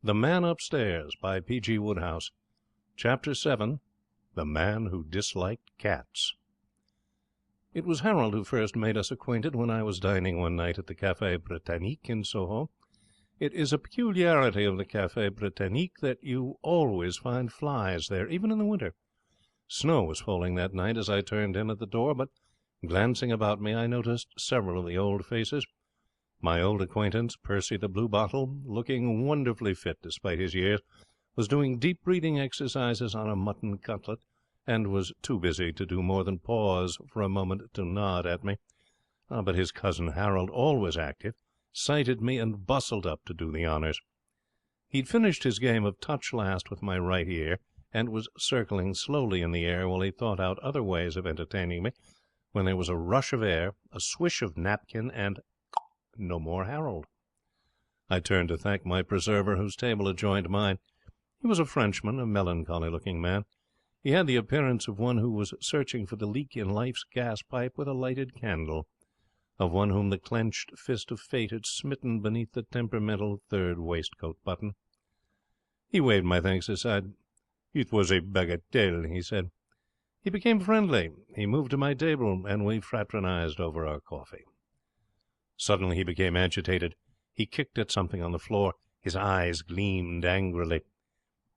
The Man Upstairs by P.G. Wodehouse. Chapter 7. The Man Who Disliked Cats. It was Harold who first made us acquainted when I was dining one night at the Café Britannique in Soho. It is a peculiarity of the Café Britannique that you always find flies there, even in the winter. Snow was falling that night as I turned in at the door, but glancing about me I noticed several of the old faces. My old acquaintance, Percy the Bluebottle, looking wonderfully fit despite his years, was doing deep breathing exercises on a mutton cutlet, and was too busy to do more than pause for a moment to nod at me. But his cousin Harold, always active, sighted me and bustled up to do the honours. He'd finished his game of touch last with my right ear, and was circling slowly in the air while he thought out other ways of entertaining me, when there was a rush of air, a swish of napkin, and no more Harold. I turned to thank my preserver, whose table adjoined mine. He was a Frenchman, a melancholy-looking man. He had the appearance of one who was searching for the leak in life's gas-pipe with a lighted candle, of one whom the clenched fist of fate had smitten beneath the temperamental third waistcoat button. He waved my thanks aside. "It was a bagatelle," he said. He became friendly. He moved to my table, and we fraternized over our coffee. Suddenly he became agitated. He kicked at something on the floor. His eyes gleamed angrily.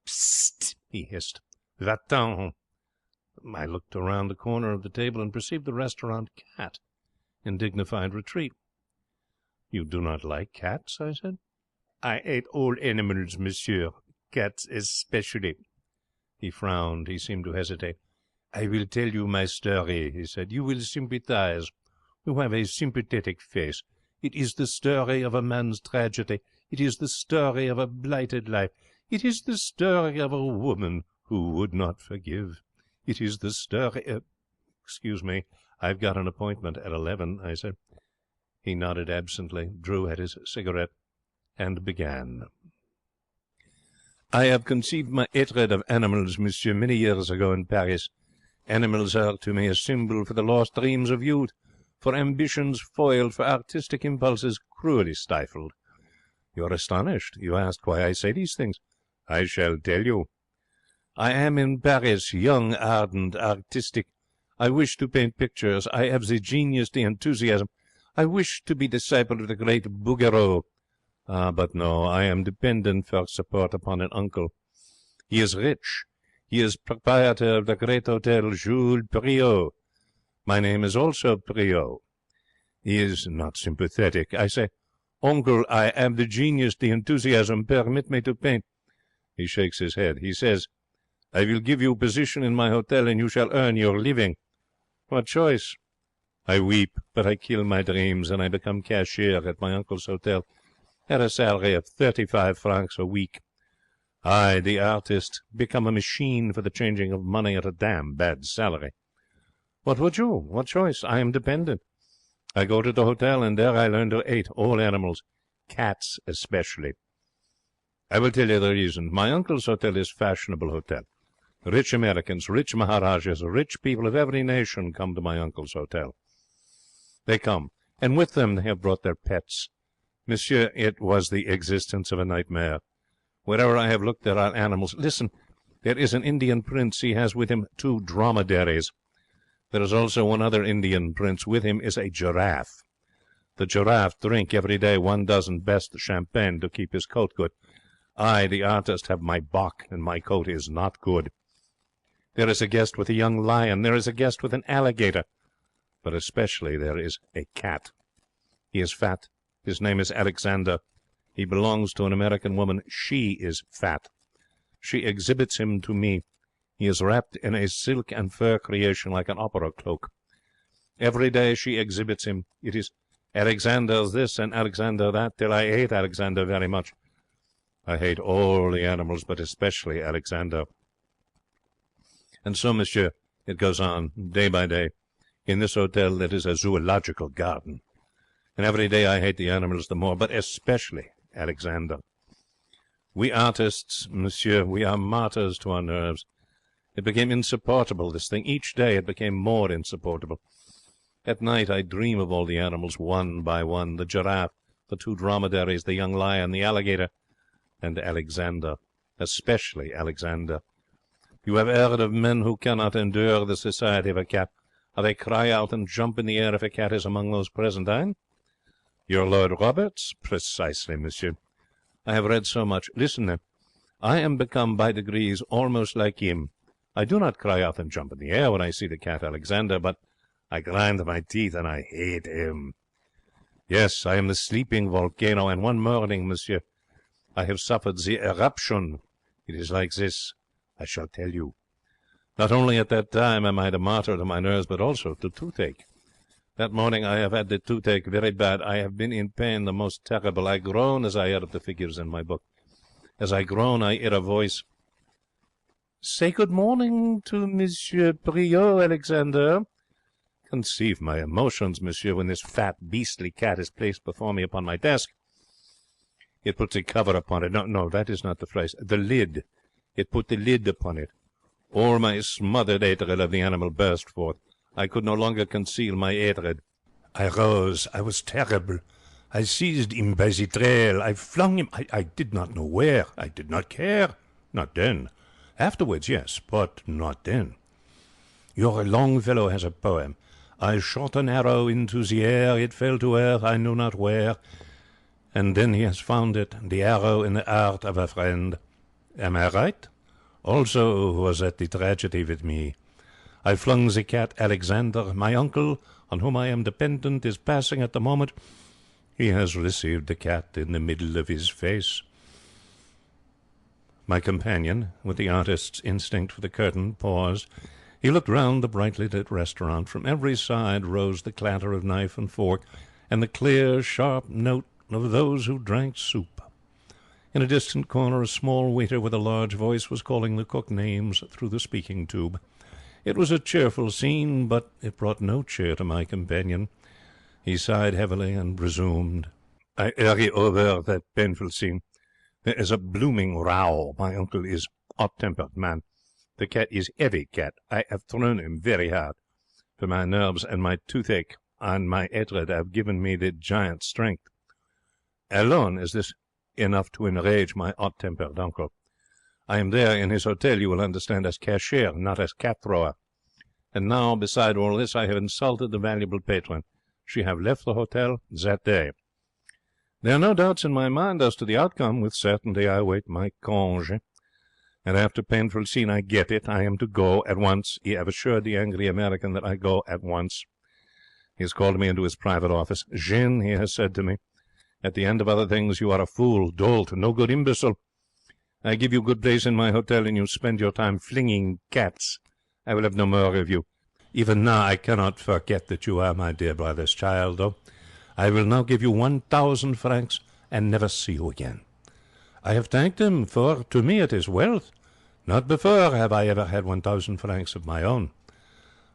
"Psst!" he hissed. "Va-t'en!" I looked around the corner of the table and perceived the restaurant cat in dignified retreat. "You do not like cats?" I said. "I hate all animals, monsieur. Cats especially." He frowned. He seemed to hesitate. "I will tell you my story," he said. "You will sympathize. You have a sympathetic face. It is the story of a man's tragedy. It is the story of a blighted life. It is the story of a woman who would not forgive. It is the story of—" "Excuse me, I've got an appointment at 11, I said. He nodded absently, drew at his cigarette, and began. "I have conceived my hatred of animals, monsieur, many years ago in Paris. Animals are to me a symbol for the lost dreams of youth, for ambitions foiled, for artistic impulses cruelly stifled. You are astonished. You ask why I say these things. I shall tell you. I am in Paris, young, ardent, artistic. I wish to paint pictures. I have the genius, the enthusiasm. I wish to be disciple of the great Bouguereau. But no, I am dependent for support upon an uncle. He is rich. He is proprietor of the great hotel Jules Priaulx. My name is also Priaulx. He is not sympathetic. I say, 'Uncle, I have the genius, the enthusiasm. Permit me to paint.' He shakes his head. He says, 'I will give you position in my hotel, and you shall earn your living.' What choice? I weep, but I kill my dreams, and I become cashier at my uncle's hotel at a salary of 35 francs a week. I, the artist, become a machine for the changing of money at a damn bad salary. What would you? What choice? I am dependent. I go to the hotel, and there I learn to hate all animals, cats especially. I will tell you the reason. My uncle's hotel is fashionable hotel. Rich Americans, rich Maharajas, rich people of every nation come to my uncle's hotel. They come, and with them they have brought their pets. Monsieur, it was the existence of a nightmare. Wherever I have looked there are animals. Listen, there is an Indian prince. He has with him 2 dromedaries. There is also one other Indian prince. With him is a giraffe. The giraffe drink every day 1 dozen best champagne to keep his coat good. I, the artist, have my bock, and my coat is not good. There is a guest with a young lion. There is a guest with an alligator. But especially there is a cat. He is fat. His name is Alexander. He belongs to an American woman. She is fat. She exhibits him to me. He is wrapped in a silk and fur creation like an opera cloak. Every day she exhibits him. It is Alexander this and Alexander that, till I hate Alexander very much. I hate all the animals, but especially Alexander. And so, monsieur, it goes on, day by day. In this hotel there is a zoological garden. And every day I hate the animals the more, but especially Alexander. We artists, monsieur, we are martyrs to our nerves. It became insupportable, this thing. Each day it became more insupportable. At night I dream of all the animals, one by one. The giraffe, the 2 dromedaries, the young lion, the alligator. and Alexander, especially Alexander. You have heard of men who cannot endure the society of a cat. How they cry out and jump in the air if a cat is among those present, eh? Your Lord Roberts? Precisely, monsieur. I have read so much. Listen, then. I am become by degrees almost like him. I do not cry out and jump in the air when I see the cat Alexander, but I grind my teeth and I hate him. Yes, I am the sleeping volcano, and one morning, monsieur, I have suffered the eruption. It is like this. I shall tell you. Not only at that time am I the martyr to my nerves, but also to toothache. That morning I have had the toothache very bad. I have been in pain the most terrible. I groan as I add up the figures in my book. As I groan, I hear a voice. Say good morning to Monsieur Priot, Alexander. Conceive my emotions, monsieur, when this fat, beastly cat is placed before me upon my desk. It puts a cover upon it. No, that is not the phrase. The lid. It put the lid upon it. All my smothered hatred of the animal burst forth. I could no longer conceal my hatred. I rose. I was terrible. I seized him by the trail. I flung him. I did not know where. I did not care. Not then. Afterwards, yes, but not then. Your Longfellow has a poem. I shot an arrow into the air. It fell to earth, I know not where. And then he has found it, the arrow in the heart of a friend. Am I right? Also was that the tragedy with me. I flung the cat Alexander. My uncle, on whom I am dependent, is passing at the moment. He has received the cat in the middle of his face. My companion, with the artist's instinct for the curtain, paused. He looked round the brightly lit restaurant. From every side rose the clatter of knife and fork, and the clear, sharp note of those who drank soup. In a distant corner, a small waiter with a large voice was calling the cook names through the speaking tube. It was a cheerful scene, but it brought no cheer to my companion. He sighed heavily and resumed. I hurry over that painful scene. There is a blooming row. My uncle is hot-tempered man. The cat is heavy cat. I have thrown him very hard. For my nerves and my toothache and my hatred have given me the giant strength. Alone is this enough to enrage my hot-tempered uncle. I am there in his hotel, you will understand, as cashier, not as cat-thrower. And now, beside all this, I have insulted the valuable patron. She have left the hotel that day. There are no doubts in my mind as to the outcome. With certainty I await my congé. And after painful scene I get it. I am to go at once. He have assured the angry American that I go at once. He has called me into his private office. Jean, he has said to me, at the end of other things, you are a fool, dolt, no good imbecile. I give you good place in my hotel, and you spend your time flinging cats. I will have no more of you. Even now I cannot forget that you are my dear brother's child, though. I will now give you 1,000 francs and never see you again. I have thanked him, for to me it is wealth. Not before have I ever had 1,000 francs of my own.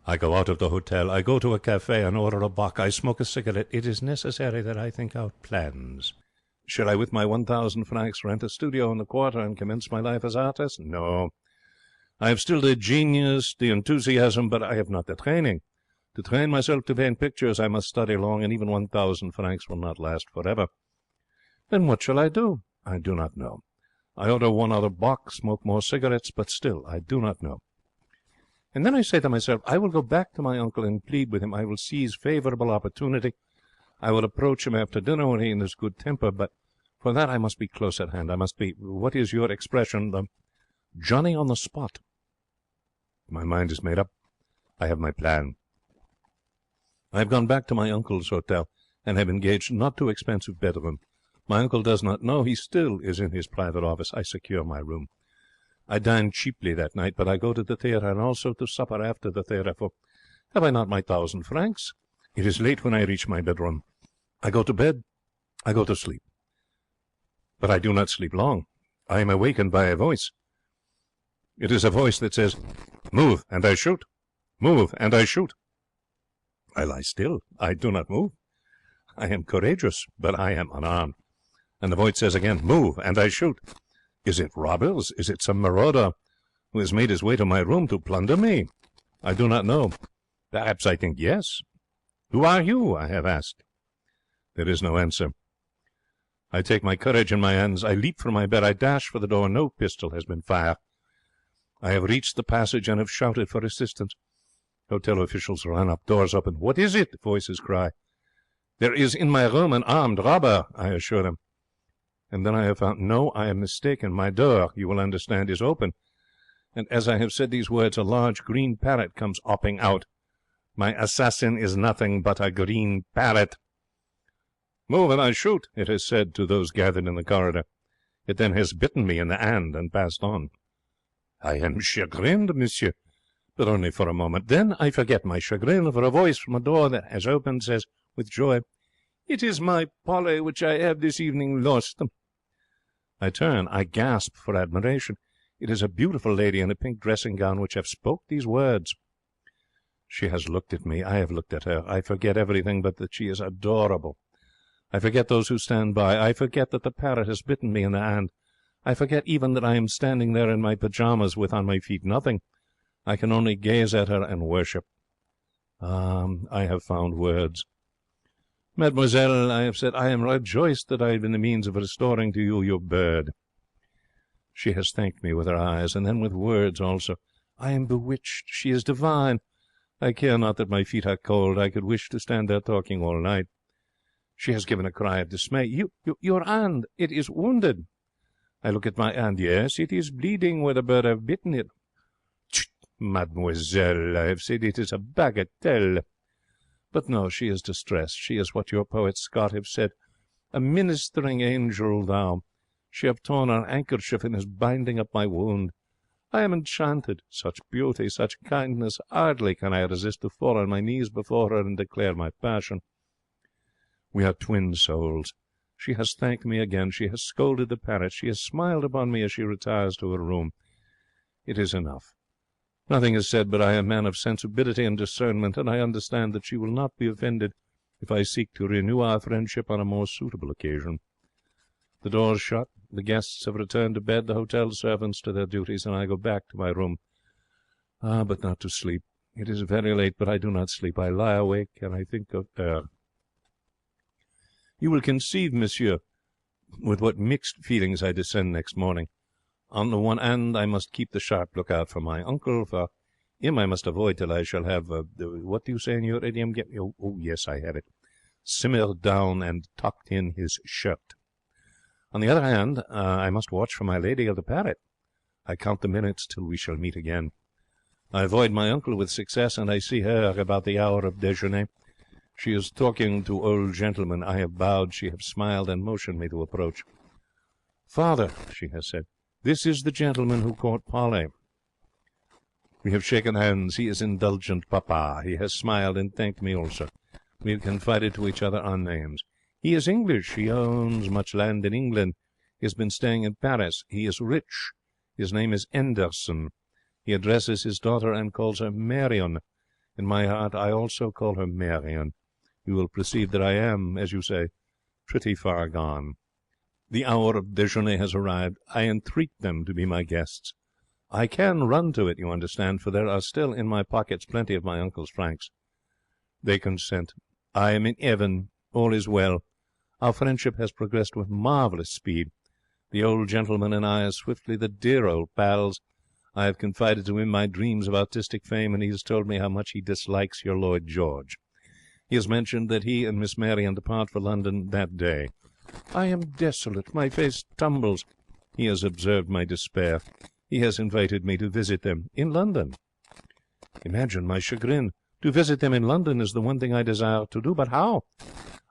I go out of the hotel. I go to a cafe and order a bock. I smoke a cigarette. It is necessary that I think out plans. Shall I, with my 1,000 francs, rent a studio in the quarter and commence my life as artist? No. I have still the genius, the enthusiasm, but I have not the training. To train myself to paint pictures, I must study long, and even 1,000 francs will not last forever. Then what shall I do? I do not know. I order one other bock, smoke more cigarettes, but still I do not know. And then I say to myself, I will go back to my uncle and plead with him. I will seize favourable opportunity. I will approach him after dinner when he is in his good temper, but for that I must be close at hand. I must be, what is your expression, the Johnny on the spot. My mind is made up. I have my plan. I have gone back to my uncle's hotel and have engaged not too expensive bedroom. My uncle does not know. He still is in his private office. I secure my room. I dine cheaply that night, but I go to the theatre and also to supper after the theatre, for have I not my 1,000 francs? It is late when I reach my bedroom. I go to bed. I go to sleep. But I do not sleep long. I am awakened by a voice. It is a voice that says, "Move, and I shoot. Move, and I shoot." I lie still. I do not move. I am courageous, but I am unarmed. And the voice says again, "Move, and I shoot." Is it robbers? Is it some marauder who has made his way to my room to plunder me? I do not know. Perhaps I think yes. "Who are you?" I have asked. There is no answer. I take my courage in my hands. I leap from my bed. I dash for the door. No pistol has been fired. I have reached the passage and have shouted for assistance. Hotel officials run up. Doors open. What is it? Voices cry. There is in my room an armed robber, I assure them. And then I have found, no, I am mistaken. My door, you will understand, is open. And as I have said these words, a large green parrot comes hopping out. My assassin is nothing but a green parrot. Move and I shoot, it has said to those gathered in the corridor. It then has bitten me in the hand and passed on. I am chagrined, monsieur, but only for a moment. Then I forget my chagrin, for a voice from a door that has opened says with joy, "It is my Polly which I have this evening lost." I turn. I gasp for admiration. It is a beautiful lady in a pink dressing gown which have spoke these words. She has looked at me. I have looked at her. I forget everything but that she is adorable. I forget those who stand by. I forget that the parrot has bitten me in the hand. I forget even that I am standing there in my pyjamas with on my feet nothing. I can only gaze at her and worship. I have found words. Mademoiselle, I have said, I am rejoiced that I have been the means of restoring to you your bird. She has thanked me with her eyes, and then with words also. I am bewitched. She is divine. I care not that my feet are cold. I could wish to stand there talking all night. She has given a cry of dismay. Your hand, it is wounded. I look at my hand. Yes, it is bleeding where the bird have bitten it. Chut, mademoiselle, I have said it is a bagatelle. But no, she is distressed. She is what your poet Scott have said, a ministering angel thou. She have torn her handkerchief and is binding up my wound. I am enchanted. Such beauty, such kindness. Hardly can I resist to fall on my knees before her and declare my passion. We are twin souls. She has thanked me again. She has scolded the parrot. She has smiled upon me as she retires to her room. It is enough. Nothing is said, but I am a man of sensibility and discernment, and I understand that she will not be offended if I seek to renew our friendship on a more suitable occasion. The doors shut. The guests have returned to bed, the hotel servants to their duties, and I go back to my room. But not to sleep. It is very late, but I do not sleep. I lie awake, and I think of her. You will conceive, monsieur, with what mixed feelings I descend next morning. On the one hand, I must keep the sharp lookout for my uncle, for him I must avoid till I shall have, what do you say in your idiom? Oh, yes, I have it. Simmered down and tucked in his shirt. On the other hand, I must watch for my lady of the parrot. I count the minutes till we shall meet again. I avoid my uncle with success, and I see her about the hour of déjeuner. She is talking to old gentlemen. I have bowed. She have smiled and motioned me to approach. Father, she has said, this is the gentleman who caught Polly. We have shaken hands. He is indulgent papa. He has smiled and thanked me also. We have confided to each other our names. He is English. He owns much land in England. He has been staying in Paris. He is rich. His name is Anderson. He addresses his daughter and calls her Marion. In my heart I also call her Marion. You will perceive that I am, as you say, pretty far gone. The hour of déjeuner has arrived. I entreat them to be my guests. I can run to it, you understand, for there are still in my pockets plenty of my uncle's francs. They consent. I am in heaven. All is well. Our friendship has progressed with marvellous speed. The old gentleman and I are swiftly the dear old pals. I have confided to him my dreams of artistic fame, and he has told me how much he dislikes your Lloyd George. He has mentioned that he and Miss Marion depart for London that day. I am desolate. My face tumbles. He has observed my despair. He has invited me to visit them in London. Imagine my chagrin. To visit them in London is the one thing I desire to do, but how?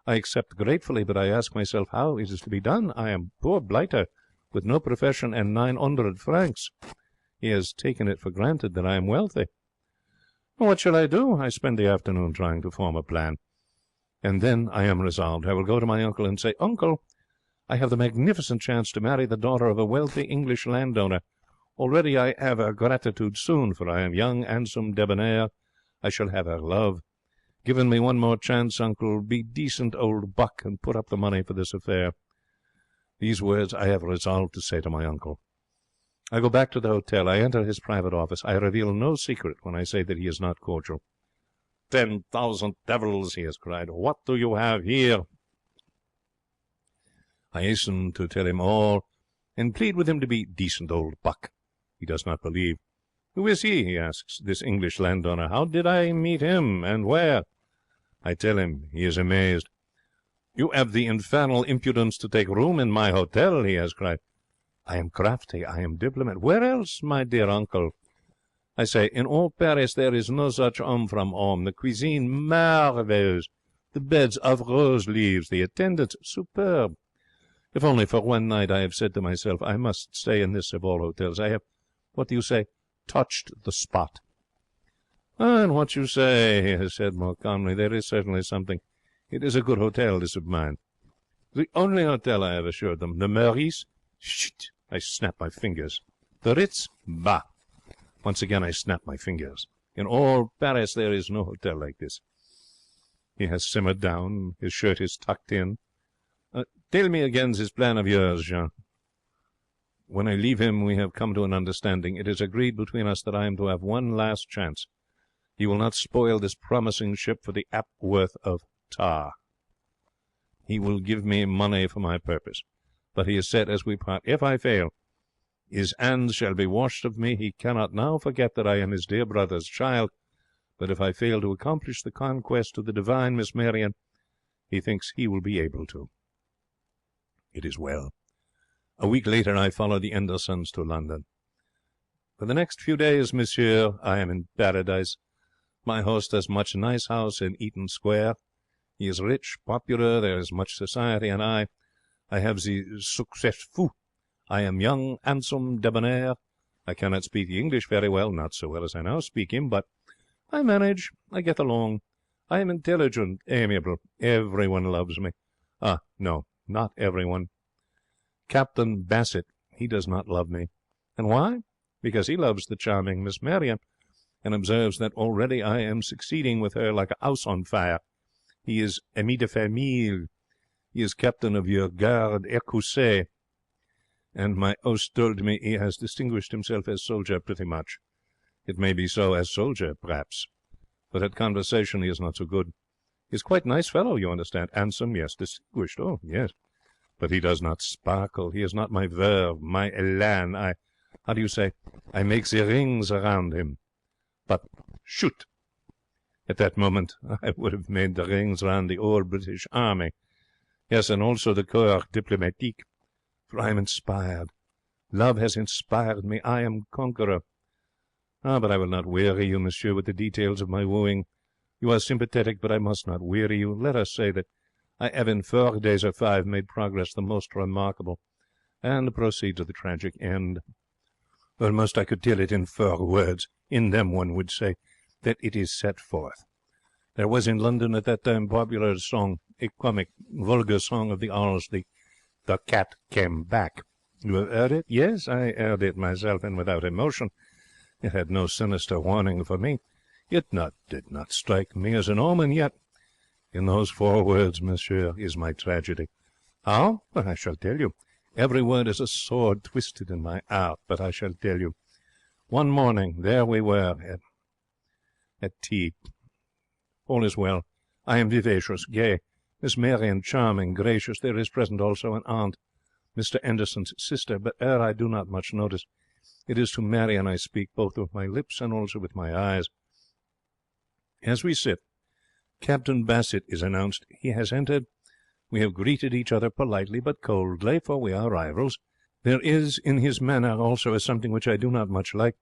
I accept gratefully, but I ask myself how it is to be done. I am poor blighter, with no profession and 900 francs. He has taken it for granted that I am wealthy. What shall I do? I spend the afternoon trying to form a plan. And then I am resolved. I will go to my uncle and say, Uncle, I have the magnificent chance to marry the daughter of a wealthy English landowner. Already I have her gratitude soon, for I am young, handsome, debonair. I shall have her love. Given me one more chance, uncle. Be decent old buck and put up the money for this affair. These words I have resolved to say to my uncle. I go back to the hotel. I enter his private office. I reveal no secret when I say that he is not cordial. 10,000 devils, he has cried. What do you have here? I hasten to tell him all, and plead with him to be decent old buck. He does not believe. Who is he asks, this English landowner. How did I meet him, and where? I tell him. He is amazed. You have the infernal impudence to take room in my hotel, he has cried. I am crafty, I am diplomat. Where else, my dear uncle? I say, in all Paris there is no such homme from home. The cuisine merveilleuse, the beds of rose leaves, the attendants superb. If only for one night, I have said to myself, I must stay in this of all hotels. I have, what do you say, touched the spot. And what you say, he has said more calmly, there is certainly something. It is a good hotel, this of mine. The only hotel, I have assured them. The Meurice? Shit! I snap my fingers. The Ritz? Bah! Once again I snap my fingers. In all Paris there is no hotel like this. He has simmered down. His shirt is tucked in. Tell me again this plan of yours, Jean. When I leave him, we have come to an understanding. It is agreed between us that I am to have one last chance. He will not spoil this promising ship for the ha'porth of tar. He will give me money for my purpose. But he has said, as we part, if I fail, his hands shall be washed of me. He cannot now forget that I am his dear brother's child. But if I fail to accomplish the conquest of the divine Miss Marian, he thinks he will be able to. It is well. A week later I follow the Endersons to London. For the next few days, monsieur, I am in paradise. My host has much nice house in Eaton Square. He is rich, popular, there is much society, and I have the succès fou. I am young, handsome, debonair. I cannot speak English very well, not so well as I now speak him, but I manage. I get along. I am intelligent, amiable. Everyone loves me. No, not everyone. Captain Bassett, he does not love me. And why? Because he loves the charming Miss Marian, and observes that already I am succeeding with her like a house on fire. He is ami de famille. He is captain of your garde écossais. And my host told me he has distinguished himself as soldier pretty much. It may be so as soldier, perhaps. But at conversation he is not so good. He is quite nice fellow, you understand. Handsome, yes. Distinguished, oh, yes. But he does not sparkle. He is not my verve, my élan. How do you say? I make the rings around him. But, shoot! At that moment, I would have made the rings round the old British Army. Yes, and also the Corps Diplomatique. For I am inspired. Love has inspired me. I am conqueror. But I will not weary you, monsieur, with the details of my wooing. You are sympathetic, but I must not weary you. Let us say that I have in 4 days or 5 made progress the most remarkable, and proceed to the tragic end. Almost I could tell it in 4 words. In them one would say that it is set forth. There was in London at that time popular song, a comic, vulgar song of the Owls, the cat came back. You have heard it? Yes, I heard it myself, and without emotion. It had no sinister warning for me. It did not strike me as an omen, yet in those 4 words, monsieur, is my tragedy. How? Well, I shall tell you. Every word is a sword twisted in my heart, but I shall tell you. One morning, there we were, at tea. All is well. I am vivacious, gay. Miss Marian, charming, gracious. There is present also an aunt, Mr. Enderson's sister, but her I do not much notice. It is to Marian I speak, both with my lips and also with my eyes. As we sit, Captain Bassett is announced. He has entered. We have greeted each other politely but coldly, for we are rivals. There is in his manner also a something which I do not much like,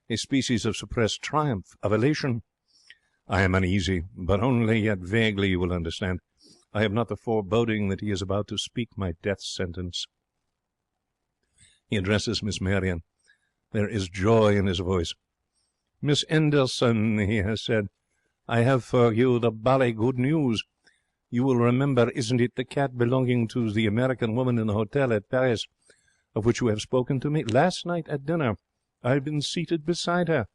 a species of suppressed triumph, of elation. I am uneasy, but only yet vaguely, you will understand. I have not the foreboding that he is about to speak my death sentence. He addresses Miss Marian. There is joy in his voice. Miss Enderson, he has said, I have for you the bally good news. You will remember, isn't it, the cat belonging to the American woman in the hotel at Paris, of which you have spoken to me? Last night at dinner I have been seated beside her.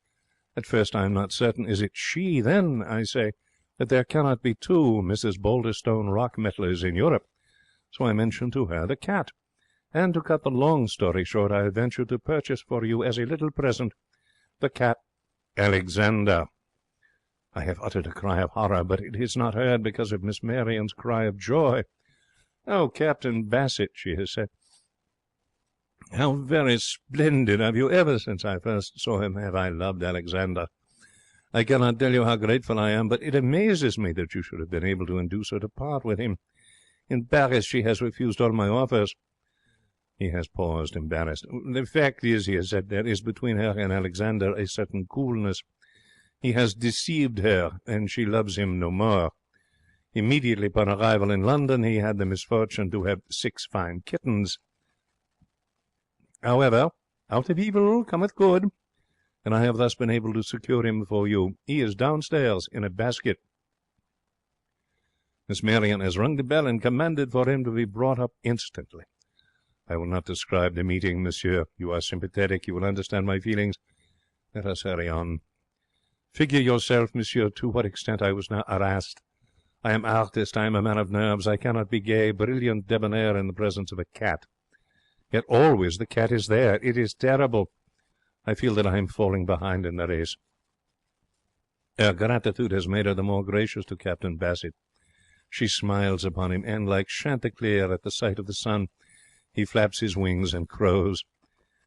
At first I am not certain. Is it she? Then I say that there cannot be 2 Mrs. Balderstone rock-metallers in Europe. So I mention to her the cat. And to cut the long story short, I venture to purchase for you as a little present the cat Alexander. I have uttered a cry of horror, but it is not heard because of Miss Marian's cry of joy. "Oh, Captain Bassett," she has said, "how very splendid of you. Ever since I first saw him have I loved Alexander. I cannot tell you how grateful I am, but it amazes me that you should have been able to induce her to part with him. In Paris she has refused all my offers." He has paused, embarrassed. "The fact is," he has said, "there is between her and Alexander a certain coolness. He has deceived her, and she loves him no more. Immediately upon arrival in London, he had the misfortune to have 6 fine kittens. However, out of evil cometh good, and I have thus been able to secure him for you. He is downstairs in a basket. Miss Marion has rung the bell and commanded for him to be brought up instantly. I will not describe the meeting, monsieur. You are sympathetic. You will understand my feelings. Let us hurry on. Figure yourself, monsieur, to what extent I was now harassed. I am artist. I am a man of nerves. I cannot be gay, brilliant, debonair in the presence of a cat. Yet always the cat is there. It is terrible. I feel that I am falling behind in the race. Her gratitude has made her the more gracious to Captain Bassett. She smiles upon him, and, like Chanticleer at the sight of the sun, he flaps his wings and crows.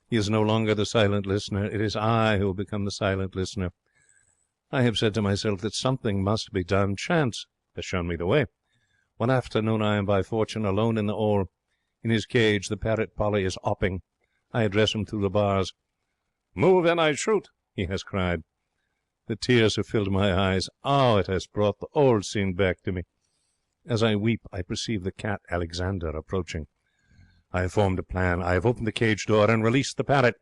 He is no longer the silent listener. It is I who have become the silent listener. I have said to myself that something must be done. Chance has shown me the way. One afternoon I am by fortune alone in the hall. In his cage the parrot Polly is hopping. I address him through the bars. "Move and I shoot," he has cried. The tears have filled my eyes. Oh, it has brought the old scene back to me. As I weep, I perceive the cat Alexander approaching. I have formed a plan. I have opened the cage door and released the parrot.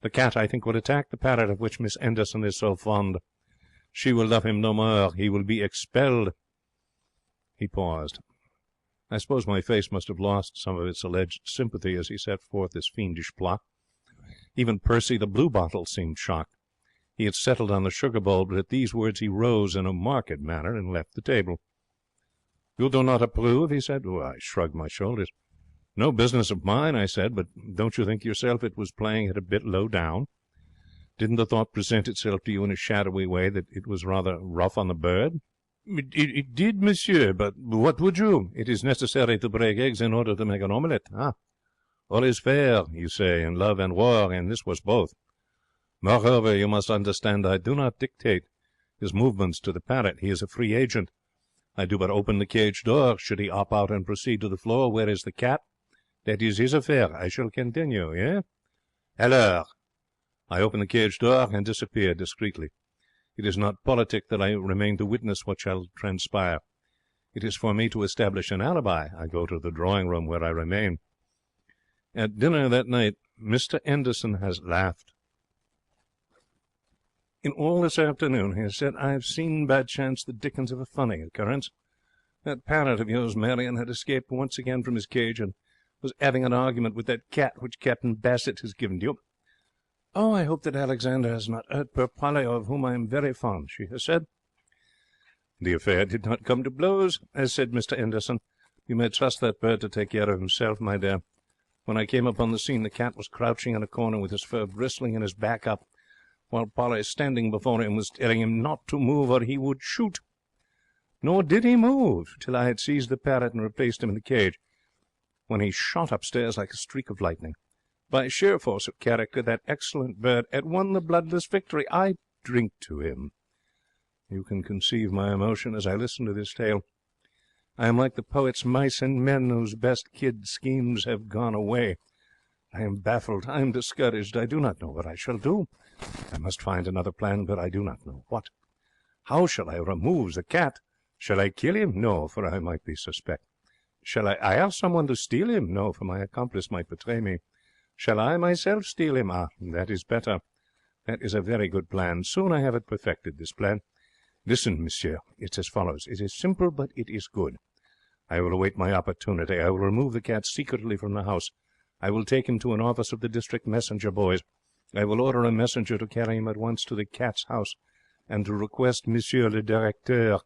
The cat, I think, will attack the parrot of which Miss Anderson is so fond. She will love him no more. He will be expelled. He paused. I suppose my face must have lost some of its alleged sympathy as he set forth this fiendish plot. Even Percy the bluebottle seemed shocked. He had settled on the sugar bowl, but at these words he rose in a marked manner and left the table. "You do not approve?" he said. I shrugged my shoulders. "No business of mine," I said, "but don't you think yourself it was playing it a bit low down? Didn't the thought present itself to you in a shadowy way that it was rather rough on the bird?" It did, monsieur, but what would you? It is necessary to break eggs in order to make an omelette. All is fair, you say, in love and war, and this was both. Moreover, you must understand I do not dictate his movements to the parrot. He is a free agent. I do but open the cage door. Should he hop out and proceed to the floor, where is the cat? That is his affair. I shall continue, eh? Alors, I open the cage door and disappear discreetly. It is not politic that I remain to witness what shall transpire. It is for me to establish an alibi. I go to the drawing-room, where I remain. At dinner that night, Mr. Anderson has laughed. In all this afternoon, he has said, I have seen by chance the dickens of a funny occurrence. That parrot of yours, Marion, had escaped once again from his cage and was having an argument with that cat which Captain Bassett has given you. "Oh, I hope that Alexander has not hurt poor Polly, of whom I am very fond," she has said. The affair did not come to blows, as said Mr. Anderson. You may trust that bird to take care of himself, my dear. When I came upon the scene, the cat was crouching in a corner with his fur bristling and his back up, while Polly, standing before him, was telling him not to move or he would shoot. Nor did he move till I had seized the parrot and replaced him in the cage, when he shot upstairs like a streak of lightning. By sheer force of character, that excellent bird had won the bloodless victory. I drink to him. You can conceive my emotion as I listen to this tale. I am like the poet's mice and men whose best kid schemes have gone away. I am baffled. I am discouraged. I do not know what I shall do. I must find another plan, but I do not know what. How shall I remove the cat? Shall I kill him? No, for I might be suspect. Shall I hire someone to steal him? No, for my accomplice might betray me. Shall I myself steal him? That is better. That is a very good plan. Soon I have it perfected, this plan. Listen, monsieur. It's as follows. It is simple, but it is good. I will await my opportunity. I will remove the cat secretly from the house. I will take him to an office of the district messenger boys. I will order a messenger to carry him at once to the cat's house, and to request monsieur le directeur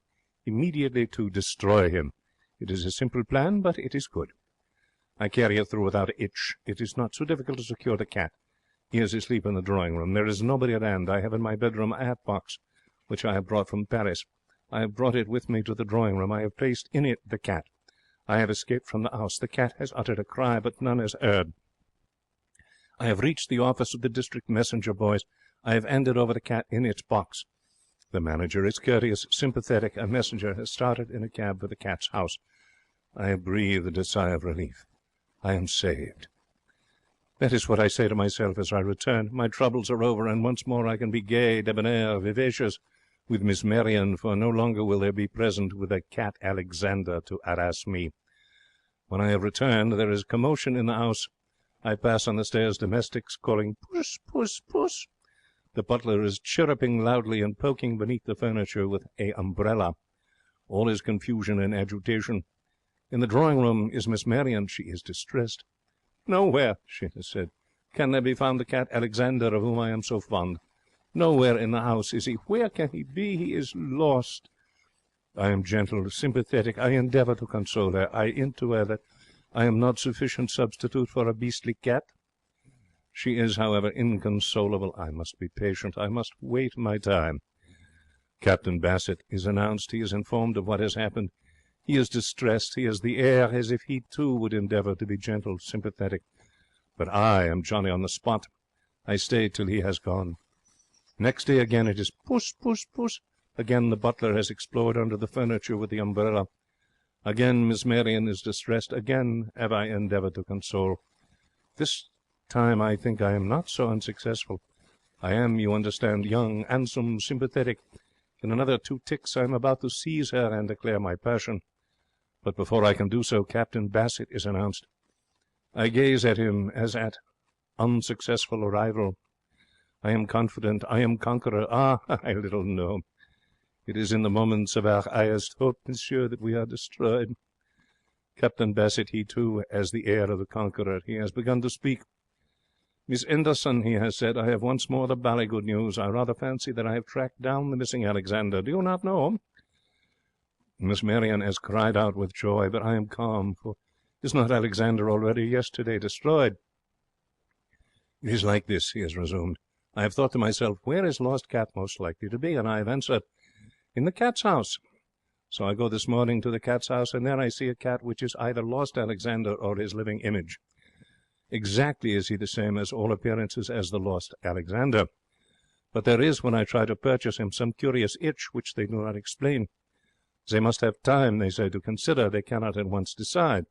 immediately to destroy him. It is a simple plan, but it is good. I carry it through without a hitch. It is not so difficult to secure the cat. He is asleep in the drawing-room. There is nobody at hand. I have in my bedroom a hat-box, which I have brought from Paris. I have brought it with me to the drawing-room. I have placed in it the cat. I have escaped from the house. The cat has uttered a cry, but none has heard. I have reached the office of the district messenger boys. I have handed over the cat in its box. The manager is courteous, sympathetic. A messenger has started in a cab for the cat's house. I have breathed a sigh of relief. I am saved. That is what I say to myself as I return. My troubles are over, and once more I can be gay, debonair, vivacious with Miss Marion, for no longer will there be present with a cat Alexander to harass me. When I have returned, there is commotion in the house. I pass on the stairs domestics calling, "Puss, puss, puss." The butler is chirruping loudly and poking beneath the furniture with a umbrella. All is confusion and agitation. In the drawing-room is Miss Marion. She is distressed. "Nowhere," she has said, "can there be found the cat Alexander of whom I am so fond. Nowhere in the house is he. Where can he be? He is lost." I am gentle, sympathetic. I endeavour to console her. I hint to her that I am not sufficient substitute for a beastly cat. She is, however, inconsolable. I must be patient. I must wait my time. Captain Bassett is announced. He is informed of what has happened. He is distressed. He has the air as if he, too, would endeavour to be gentle, sympathetic. But I am Johnny on the spot. I stay till he has gone. Next day again it is puss, puss, puss. Again the butler has explored under the furniture with the umbrella. Again Miss Marion is distressed. Again have I endeavoured to console. This time I think I am not so unsuccessful. I am, you understand, young, handsome, sympathetic. In another 2 ticks I am about to seize her and declare my passion. But before I can do so, Captain Bassett is announced. I gaze at him as at unsuccessful rival. I am confident. I am conqueror. Ah, I little know. It is in the moments of our highest hope, monsieur, that we are destroyed. Captain Bassett, he too, has the air of the conqueror. He has begun to speak. "Miss Anderson," he has said, "I have once more the bally good news. I rather fancy that I have tracked down the missing Alexander. Do you not know? Miss Marion has cried out with joy, but I am calm, for is not Alexander already yesterday destroyed? It is like this, he has resumed. I have thought to myself, where is lost cat most likely to be? And I have answered, in the cat's house. So I go this morning to the cat's house, and there I see a cat which is either lost Alexander or his living image. Exactly is he the same as all appearances as the lost Alexander. But there is, when I try to purchase him, some curious itch which they do not explain. They must have time, they say, to consider. They cannot at once decide.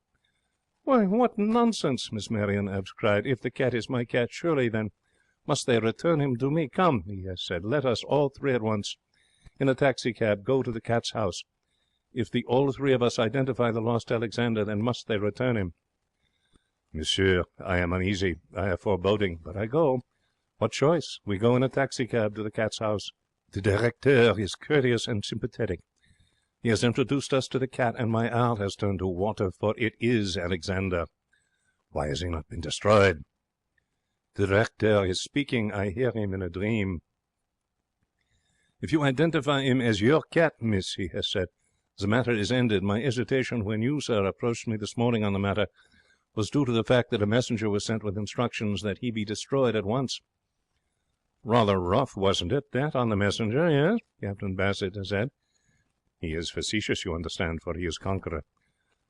Why, what nonsense, Miss Marion has cried. If the cat is my cat, surely then must they return him to me. Come, he has said, let us all three at once, in a taxicab, go to the cat's house. If the all three of us identify the lost Alexander, then must they return him. Monsieur, I am uneasy. I have foreboding, but I go. What choice? We go in a taxicab to the cat's house. The directeur is courteous and sympathetic. He has introduced us to the cat, and my heart has turned to water, for it is Alexander. Why has he not been destroyed? The directeur is speaking. I hear him in a dream. If you identify him as your cat, miss, he has said, the matter is ended. My hesitation when you, sir, approached me this morning on the matter was due to the fact that a messenger was sent with instructions that he be destroyed at once. Rather rough, wasn't it, that, on the messenger, yes? Captain Bassett has said. He is facetious, you understand, for he is conqueror.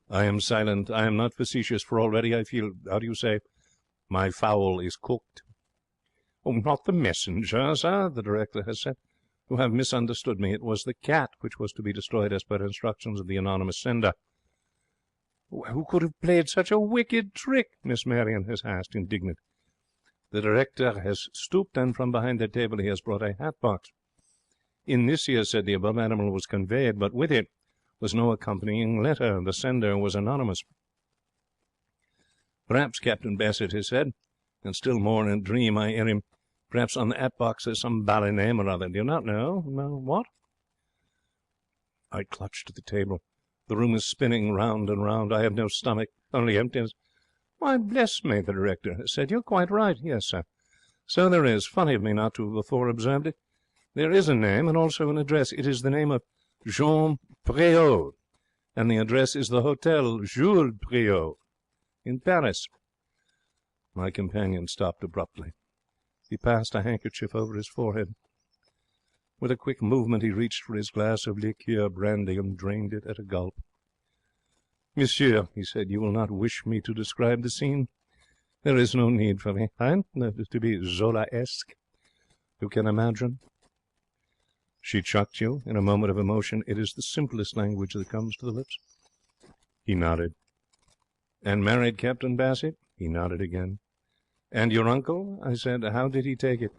I am silent. I am not facetious, for already I feel, how do you say, my fowl is cooked. Oh, not the messenger, sir, the director has said. You have misunderstood me. It was the cat which was to be destroyed as per instructions of the anonymous sender. Who could have played such a wicked trick? Miss Marion has asked, indignant. The director has stooped, and from behind the table he has brought a hat box. In this, he has said, the above animal was conveyed, but with it was no accompanying letter. The sender was anonymous. Perhaps, Captain Bassett has said, and still more in a dream I hear him, perhaps on the hat box there's some bally name or other. Do you not know? No, what? I clutch to the table. The room is spinning round and round. I have no stomach, only emptiness. Why, bless me, the director has said. You're quite right. Yes, sir. So there is. Funny of me not to have before observed it. There is a name and also an address. It is the name of Jean Préault, and the address is the Hotel Jules Préault in Paris. My companion stopped abruptly. He passed a handkerchief over his forehead. With a quick movement he reached for his glass of liqueur brandy and drained it at a gulp. Monsieur, he said, you will not wish me to describe the scene? There is no need for me, hein, to be Zola-esque. You can imagine? She chucked you in a moment of emotion. It is the simplest language that comes to the lips. He nodded. And married Captain Bassett? He nodded again. And your uncle? I said. How did he take it?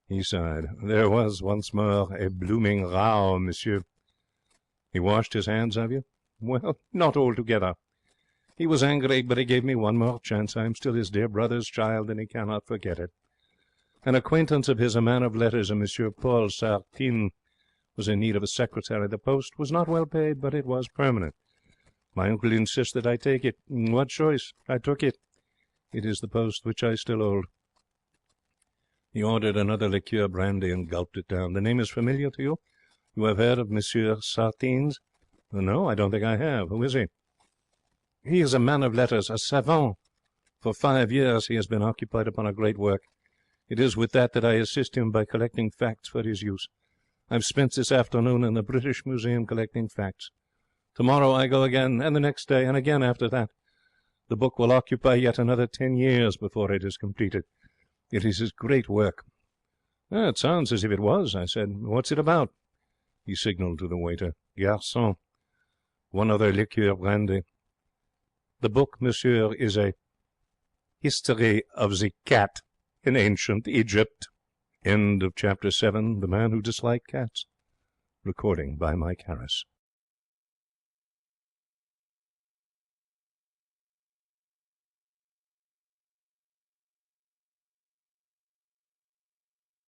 He sighed. There was once more a blooming row, monsieur. He washed his hands of you? Well, not altogether. He was angry, but he gave me one more chance. I am still his dear brother's child, and he cannot forget it. An acquaintance of his, a man of letters, a Monsieur Paul Sartine, was in need of a secretary. The post was not well paid, but it was permanent. My uncle insisted I take it. What choice? I took it. It is the post which I still hold. He ordered another liqueur brandy and gulped it down. The name is familiar to you? You have heard of Monsieur Sartines? No, I don't think I have. Who is he? He is a man of letters, a savant. For 5 years he has been occupied upon a great work. It is with that I assist him by collecting facts for his use. I've spent this afternoon in the British Museum collecting facts. Tomorrow I go again, and the next day, and again after that. The book will occupy yet another 10 years before it is completed. It is his great work. It sounds as if it was, I said. What's it about? He signalled to the waiter. Garçon, one other liqueur brandy. The book, monsieur, is a history of the cat in ancient Egypt. End of chapter 7. The Man Who Disliked Cats. Recording by Mike Harris.